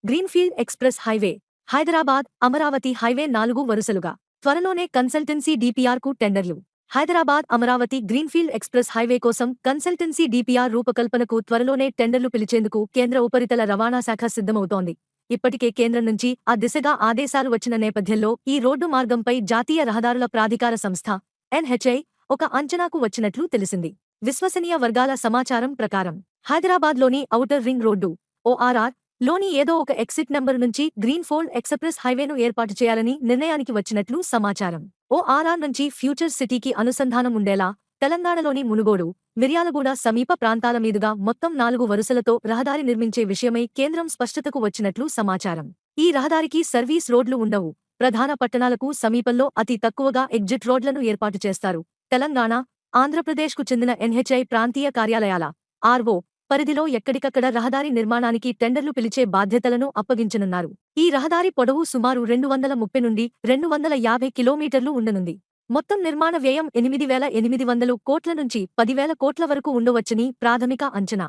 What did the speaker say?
Greenfield express highway Hyderabad Amaravati highway 4 వరుసలుగా త్వరలోనే consultancy డిపిఆర్కు టెండర్లు. Hyderabad Amaravati greenfield express highway కోసం కన్సల్టెన్సీ డిపిఆర్ రూపకల్పనకు త్వరలోనే టెండర్లు పిలిచేందుకు కేంద్ర ఉపరితల రవాణా శాఖ సిద్ధమవుతోంది. ఇప్పటికే కేంద్రం నుంచి ఆ దిశగా ఆదేశాలు వచ్చిన నేపథ్యంలో ఈ రోడ్డు మార్గంపై జాతీయ రహదారుల ప్రాధికార సంస్థ ఎన్హెచ్ఐ ఒక అంచనాకు వచ్చినట్లు తెలిసింది. విశ్వసనీయ వర్గాల సమాచారం ప్రకారం హైదరాబాద్లోని ఔటర్ రింగ్ రోడ్డు ఓఆర్ఆర్ లోని ఏదో ఒక ఎగ్జిట్ నంబర్ నుంచి గ్రీన్ఫీల్డ్ ఎక్స్ప్రెస్ హైవేను ఏర్పాటు చేయాలని నిర్ణయానికి వచ్చినట్లు సమాచారం. ఓఆర్ఆర్ నుంచి ఫ్యూచర్ సిటీకి అనుసంధానం ఉండేలా తెలంగాణలోని మునుగోడు, మిర్యాలగూడ సమీప ప్రాంతాల మీదుగా మొత్తం 4 వరుసలతో రహదారి నిర్మించే విషయమై కేంద్రం స్పష్టతకు వచ్చినట్లు సమాచారం. ఈ రహదారికి సర్వీస్ రోడ్లు ఉండవు. ప్రధాన పట్టణాలకు సమీపంలో అతి తక్కువగా ఎగ్జిట్ రోడ్లను ఏర్పాటు చేస్తారు. తెలంగాణ, ఆంధ్రప్రదేశ్కు చెందిన ఎన్హెచ్ఐ ప్రాంతీయ కార్యాలయాల ఆర్ఓ పరిధిలో ఎక్కడికక్కడ రహదారి నిర్మాణానికి టెండర్లు పిలిచే బాధ్యతలను అప్పగించనున్నారు. ఈ రహదారి పొడవు సుమారు 230 నుండి 250 కిలోమీటర్లు ఉండనుంది. మొత్తం నిర్మాణ వ్యయం 8,800 కోట్ల నుంచి 10,000 కోట్ల వరకు ఉండవచ్చని ప్రాథమిక అంచనా.